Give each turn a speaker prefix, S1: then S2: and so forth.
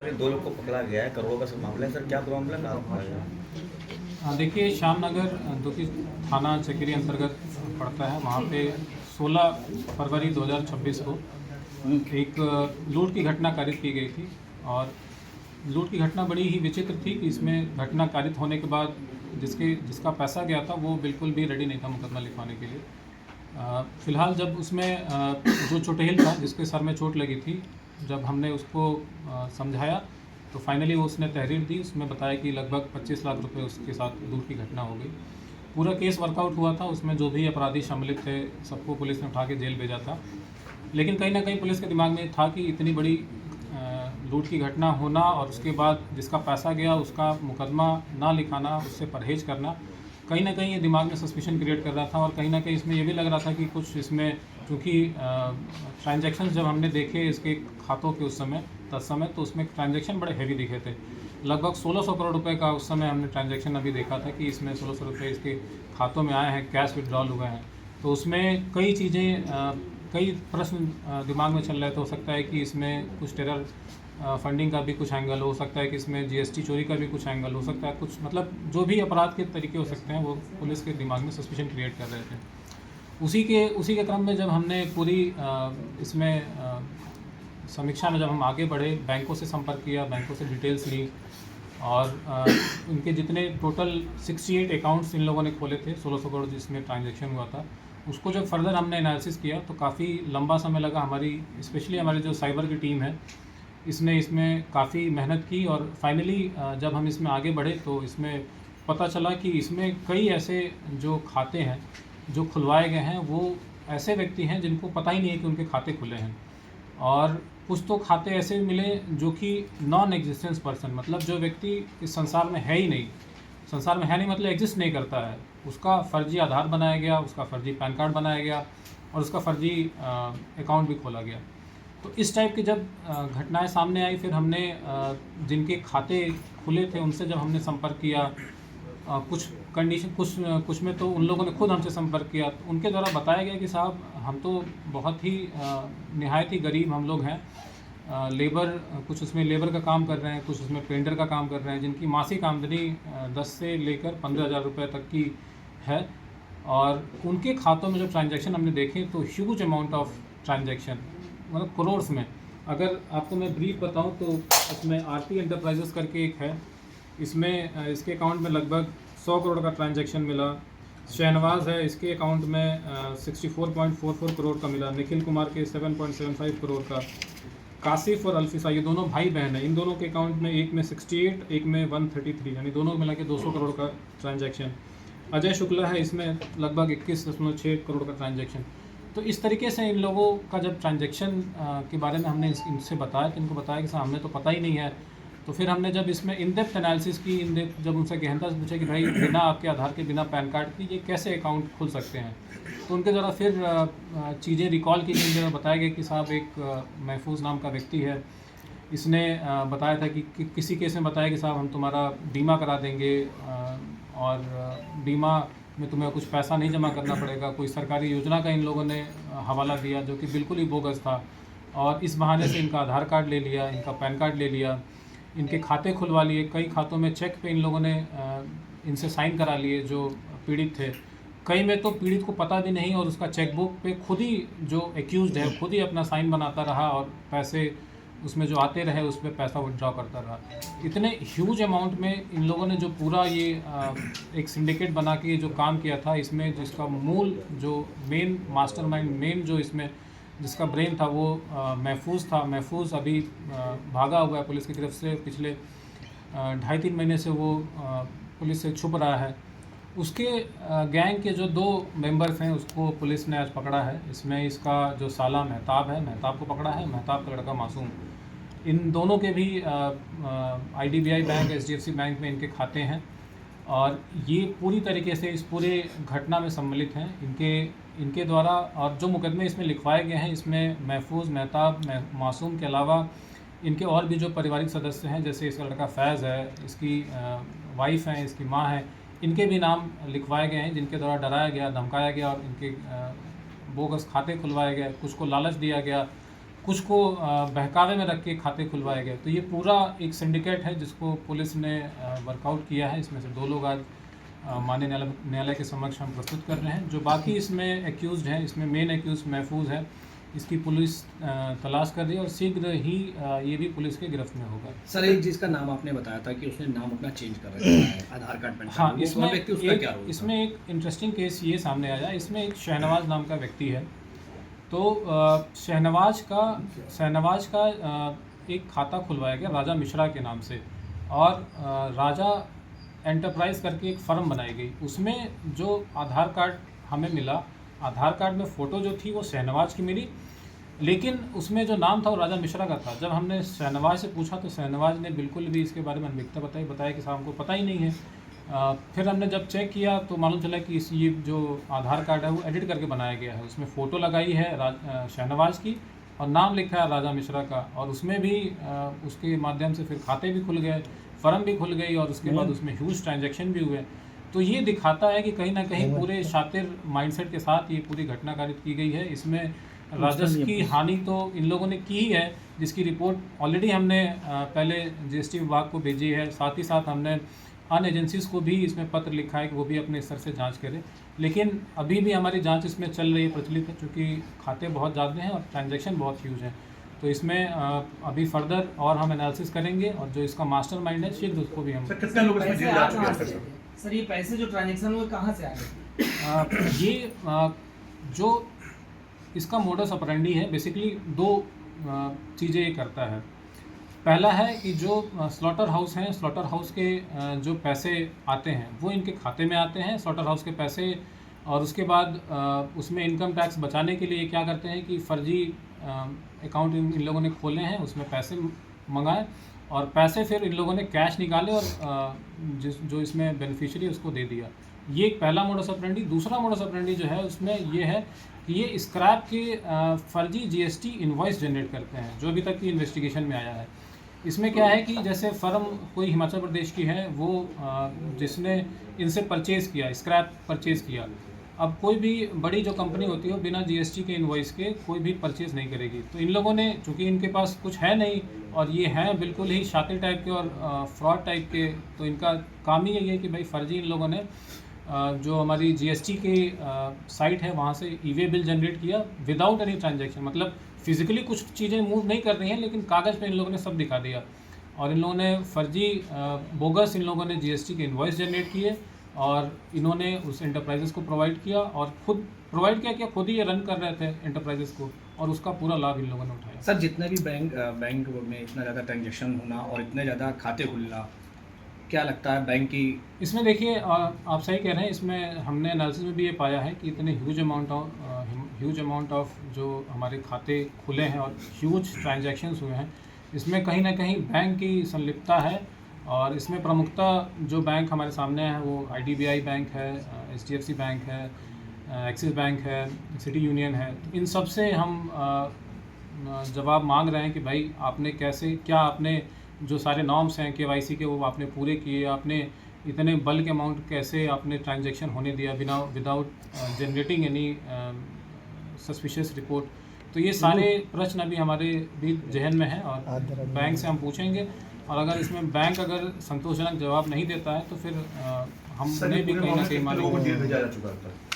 S1: दो लोग को पकड़ा गया है, करोड़ों का सब मामला है सर, क्या मामला है, कहाँ पकड़ा गया है?
S2: देखिए श्याम नगर दुखी थाना चकेरी अंतर्गत पड़ता है। वहाँ पे 16 फरवरी 2026 को एक लूट की घटना कारित की गई थी। और लूट की घटना बड़ी ही विचित्र थी कि इसमें घटना कारित होने के बाद जिसका पैसा गया था वो बिल्कुल भी रेडी नहीं था मुकदमा लिखवाने के लिए। फ़िलहाल जब उसमें जो चुटेल था जिसके सर में चोट लगी थी, जब हमने उसको समझाया तो फाइनली वो उसने तहरीर दी। उसमें बताया कि लगभग 25 लाख रुपए उसके साथ लूट की घटना हो गई। पूरा केस वर्कआउट हुआ था, उसमें जो भी अपराधी सम्मिलित थे सबको पुलिस ने उठा के जेल भेजा था। लेकिन कहीं ना कहीं पुलिस के दिमाग में था कि इतनी बड़ी लूट की घटना होना और उसके बाद जिसका पैसा गया उसका मुकदमा ना लिखाना, उससे परहेज करना, कहीं ना कहीं ये दिमाग में सस्पिशन क्रिएट कर रहा था। और कहीं ना कहीं इसमें ये भी लग रहा था कि कुछ इसमें, क्योंकि ट्रांजैक्शंस जब हमने देखे इसके खातों के उस समय तत्समय, तो उसमें ट्रांजैक्शन बड़े हैवी दिखे थे। लगभग 1600 करोड़ रुपए का उस समय हमने ट्रांजैक्शन अभी देखा था कि इसमें 1600 रुपये इसके खातों में आए हैं, कैश विड्रॉल हुए हैं। तो उसमें कई चीज़ें, कई प्रश्न दिमाग में चल रहे थे। हो सकता है कि इसमें कुछ टेरर फंडिंग का भी कुछ एंगल हो सकता है, कि इसमें जीएसटी चोरी का भी कुछ एंगल हो सकता है, कुछ मतलब जो भी अपराध के तरीके हो सकते हैं वो पुलिस के दिमाग में सस्पिशन क्रिएट कर रहे थे। उसी के क्रम में जब हमने पूरी इसमें समीक्षा में जब हम आगे बढ़े, बैंकों से संपर्क किया, बैंकों से डिटेल्स ली और इनके जितने टोटल 68 अकाउंट्स इन लोगों ने खोले थे, 1600 करोड़ जिसमें ट्रांजैक्शन हुआ था, उसको जब फर्दर हमने एनालिसिस किया तो काफ़ी लंबा समय लगा। हमारी स्पेशली हमारी जो साइबर की टीम है इसने इसमें काफ़ी मेहनत की और फाइनली जब हम इसमें आगे बढ़े तो इसमें पता चला कि इसमें कई ऐसे जो खाते हैं जो खुलवाए गए हैं वो ऐसे व्यक्ति हैं जिनको पता ही नहीं है कि उनके खाते खुले हैं। और कुछ तो खाते ऐसे मिले जो कि नॉन एग्जिस्टेंस पर्सन, मतलब जो व्यक्ति इस संसार में है ही नहीं, संसार में है नहीं मतलब एग्जिस्ट नहीं करता है, उसका फर्जी आधार बनाया गया, उसका फर्जी पैन कार्ड बनाया गया और उसका फर्जी अकाउंट भी खोला गया। तो इस टाइप की जब घटनाएं सामने आई, फिर हमने जिनके खाते खुले थे उनसे जब हमने संपर्क किया, कुछ कंडीशन कुछ में तो उन लोगों ने खुद हमसे संपर्क किया, तो उनके द्वारा बताया गया कि साहब हम तो बहुत ही निहायत ही गरीब हम लोग हैं, लेबर कुछ उसमें लेबर का काम कर रहे हैं, कुछ उसमें पेंटर का काम कर रहे हैं, जिनकी मासिक आमदनी 10 से लेकर 15,000 रुपये तक की है। और उनके खातों में जो ट्रांजैक्शन हमने देखे तो ह्यूज अमाउंट ऑफ ट्रांजैक्शन, मतलब करोड़्स में। अगर आपको मैं ब्रीफ बताऊं तो इसमें आरती एंटरप्राइजेस करके एक है, इसमें इसके अकाउंट में लगभग 100 करोड़ का ट्रांजैक्शन मिला। शहनवाज है, इसके अकाउंट में 64.44 करोड़ का मिला। निखिल कुमार के 7.75 करोड़ का। कासिफ और अल्फिसा ये दोनों भाई बहन हैं, इन दोनों के अकाउंट में एक में 68, एक में 133, यानी दोनों मिला के 200 करोड़ का ट्रांजैक्शन। अजय शुक्ला है, इसमें लगभग 21.6 करोड़ का ट्रांजैक्शन। तो इस तरीके से इन लोगों का जब ट्रांजैक्शन के बारे में हमने इनसे बताया तो इनको बताया कि साहब हमें तो पता ही नहीं है। तो फिर हमने जब इसमें इन डेप्थ एनालिसिस की, इन डेप्थ जब उनसे गहनता से पूछा कि भाई बिना आपके आधार के, बिना पैन कार्ड के ये कैसे अकाउंट खुल सकते हैं, तो उनके द्वारा फिर चीज़ें रिकॉल की गई और बताया गया कि साहब एक महफूज नाम का व्यक्ति है, इसने बताया था कि किसी केस में बताया कि साहब हम तुम्हारा बीमा करा देंगे और बीमा में तुम्हें कुछ पैसा नहीं जमा करना पड़ेगा। कोई सरकारी योजना का इन लोगों ने हवाला दिया जो कि बिल्कुल ही बोगस था, और इस बहाने से इनका आधार कार्ड ले लिया, इनका पैन कार्ड ले लिया, इनके खाते खुलवा लिए। कई खातों में चेक पे इन लोगों ने इनसे साइन करा लिए जो पीड़ित थे। कई में तो पीड़ित को पता भी नहीं और उसका चेकबुक पे खुद ही जो एक्यूज़्ड है खुद ही अपना साइन बनाता रहा और पैसे उसमें जो आते रहे उस पर पैसा विड्रॉ करता रहा। इतने ह्यूज अमाउंट में इन लोगों ने जो पूरा ये एक सिंडिकेट बना के जो काम किया था, इसमें जिसका मूल जो मेन मास्टरमाइंड, मेन जो इसमें जिसका ब्रेन था वो महफूज था। महफूज अभी भागा हुआ है पुलिस की तरफ से, पिछले 2.5-3 महीने से वो पुलिस से छुप रहा है। उसके गैंग के जो 2 मेंबर्स हैं उसको पुलिस ने आज पकड़ा है। इसमें इसका जो साला महताब है, महताब को पकड़ा है, महताब का लड़का मासूम। इन दोनों के भी आईडीबीआई बैंक, एचडीएफसी बैंक में इनके खाते हैं और ये पूरी तरीके से इस पूरे घटना में सम्मिलित हैं। इनके द्वारा और जो मुकदमे इसमें लिखवाए गए हैं, इसमें महफूज, महताब, मासूम के अलावा इनके और भी जो पारिवारिक सदस्य हैं, जैसे इसका लड़का फैज़ है, इसकी वाइफ हैं, इसकी माँ है, इनके भी नाम लिखवाए गए हैं जिनके द्वारा डराया गया, धमकाया गया और इनके बोगस खाते खुलवाए गए। कुछ को लालच दिया गया, कुछ को बहकावे में रख के खाते खुलवाए गए। तो ये पूरा एक सिंडिकेट है जिसको पुलिस ने वर्कआउट किया है। इसमें से 2 लोग आज माननीय न्यायालय के समक्ष हम प्रस्तुत कर रहे हैं। जो बाकी इसमें एक्यूज्ड हैं, इसमें मेन एक्यूज महफूज है, इसकी पुलिस तलाश कर रही है और शीघ्र ही ये भी पुलिस के गिरफ्त में होगा।
S3: सर, एक जिसका नाम आपने बताया था कि उसने नाम अपना चेंज कर रखा है आधार कार्ड पैन कार्ड,
S2: हाँ,
S3: वो कौन व्यक्ति, उसका क्या रोल था?
S2: इसमें एक इंटरेस्टिंग केस ये सामने आया। इसमें एक शहनवाज नाम का व्यक्ति है। तो शहनवाज का एक खाता खुलवाया गया राजा मिश्रा के नाम से, और राजा एंटरप्राइज करके एक फर्म बनाई गई। उसमें जो आधार कार्ड हमें मिला, आधार कार्ड में फ़ोटो जो थी वो शहनवाज की मिली, लेकिन उसमें जो नाम था वो राजा मिश्रा का था। जब हमने शहनवाज से पूछा तो शहनवाज ने बिल्कुल भी इसके बारे में अनभिज्ञता बताया कि साहब हमको पता ही नहीं है। फिर हमने जब चेक किया तो मालूम चला कि ये जो आधार कार्ड है वो एडिट करके बनाया गया है। उसमें फ़ोटो लगाई है शहनवाज की और नाम लिखा है राजा मिश्रा का, और उसमें भी उसके माध्यम से फिर खाते भी खुल गए, फर्म भी खुल गई, और उसके बाद उसमें ह्यूज ट्रांजैक्शन भी हुए। तो ये दिखाता है कि कहीं ना कहीं पूरे शातिर माइंडसेट के साथ ये पूरी घटना कारित की गई है। इसमें राजस्व की हानि तो इन लोगों ने की ही है, जिसकी रिपोर्ट ऑलरेडी हमने पहले जीएसटी विभाग को भेजी है। साथ ही साथ हमने अन्य एजेंसीज़ को भी इसमें पत्र लिखा है कि वो भी अपने स्तर से जांच करें। लेकिन अभी भी हमारी जांच इसमें चल रही है, प्रचलित है, क्योंकि खाते बहुत ज़्यादा हैं और ट्रांजैक्शन बहुत ह्यूज हैं। तो इसमें अभी फर्दर और हम एनालिसिस करेंगे, और जो इसका मास्टरमाइंड है शीघ्र उसको भी हम।
S4: सर, कितने लोग इसमें जेल जा चुके हैं
S5: सर, ये पैसे जो ट्रांजैक्शन हुए कहाँ से आए?
S2: ये जो इसका मोडस ऑपरेंडी है, बेसिकली 2 चीज़ें ये करता है। पहला है कि जो स्लॉटर हाउस हैं, स्लॉटर हाउस के जो पैसे आते हैं वो इनके खाते में आते हैं, स्लॉटर हाउस के पैसे, और उसके बाद उसमें इनकम टैक्स बचाने के लिए क्या करते हैं कि फर्जी अकाउंट इन लोगों ने खोले हैं, उसमें पैसे मंगाए और पैसे फिर इन लोगों ने कैश निकाले और जो इसमें बेनिफिशियरी उसको दे दिया। ये एक पहला मोडस ऑपरेंडी। दूसरा मोडस ऑपरेंडी जो है उसमें ये है कि ये स्क्रैप के फर्जी जीएसटी इनवॉइस जनरेट करते हैं, जो अभी तक की इन्वेस्टिगेशन में आया है। इसमें क्या है कि जैसे फर्म कोई हिमाचल प्रदेश की है, वो जिसने इनसे परचेज़ किया, स्क्रैप परचेज़ किया। अब कोई भी बड़ी जो कंपनी होती है बिना जीएसटी के इनवॉइस के कोई भी परचेज़ नहीं करेगी। तो इन लोगों ने, चूँकि इनके पास कुछ है नहीं और ये हैं बिल्कुल ही शातिर टाइप के और फ्रॉड टाइप के, तो इनका काम ही यही है कि भाई फर्जी इन लोगों ने जो हमारी जीएसटी की साइट है वहाँ से ई-वे बिल जनरेट किया विदाउट एनी ट्रांजैक्शन। मतलब फिजिकली कुछ चीज़ें मूव नहीं कर रही हैं, लेकिन कागज़ पे इन लोगों ने सब दिखा दिया, और इन लोगों ने फर्जी बोगस इन लोगों ने जीएसटी के इनवॉइस जनरेट किए, और इन्होंने उस एंटरप्राइजेस को प्रोवाइड किया, और खुद प्रोवाइड किया क्या, खुद ही ये रन कर रहे थे एंटरप्राइजेस को, और उसका पूरा लाभ इन लोगों ने उठाया।
S3: सर, जितने भी बैंक में इतना ज़्यादा ट्रांजेक्शन होना और इतने ज़्यादा खाते खुलना, क्या लगता है बैंक की?
S2: इसमें देखिए, आप सही कह रहे हैं, इसमें हमने एनालिसिस में भी ये पाया है कि इतने ह्यूज अमाउंट ऑफ जो हमारे खाते खुले हैं और ह्यूज ट्रांजैक्शंस हुए हैं, इसमें कहीं ना कहीं बैंक की संलिप्तता है। और इसमें प्रमुखतः जो बैंक हमारे सामने है वो IDBI बैंक है, HDFC बैंक है, एक्सिस बैंक है, सिटी यूनियन है। इन सब से हम जवाब मांग रहे हैं कि भाई आपने कैसे, क्या आपने जो सारे नॉर्म्स हैं KYC के वो आपने पूरे किए, आपने इतने बल्क अमाउंट कैसे आपने ट्रांजैक्शन होने दिया बिना without generating any suspicious report. तो ये सारे प्रश्न अभी हमारे भी जहन में हैं और बैंक से हम पूछेंगे, और अगर इसमें बैंक अगर संतोषजनक जवाब नहीं देता है तो फिर हमने भी कहीं ना कहीं
S4: लोगों को जेल भेजा जा चुका है।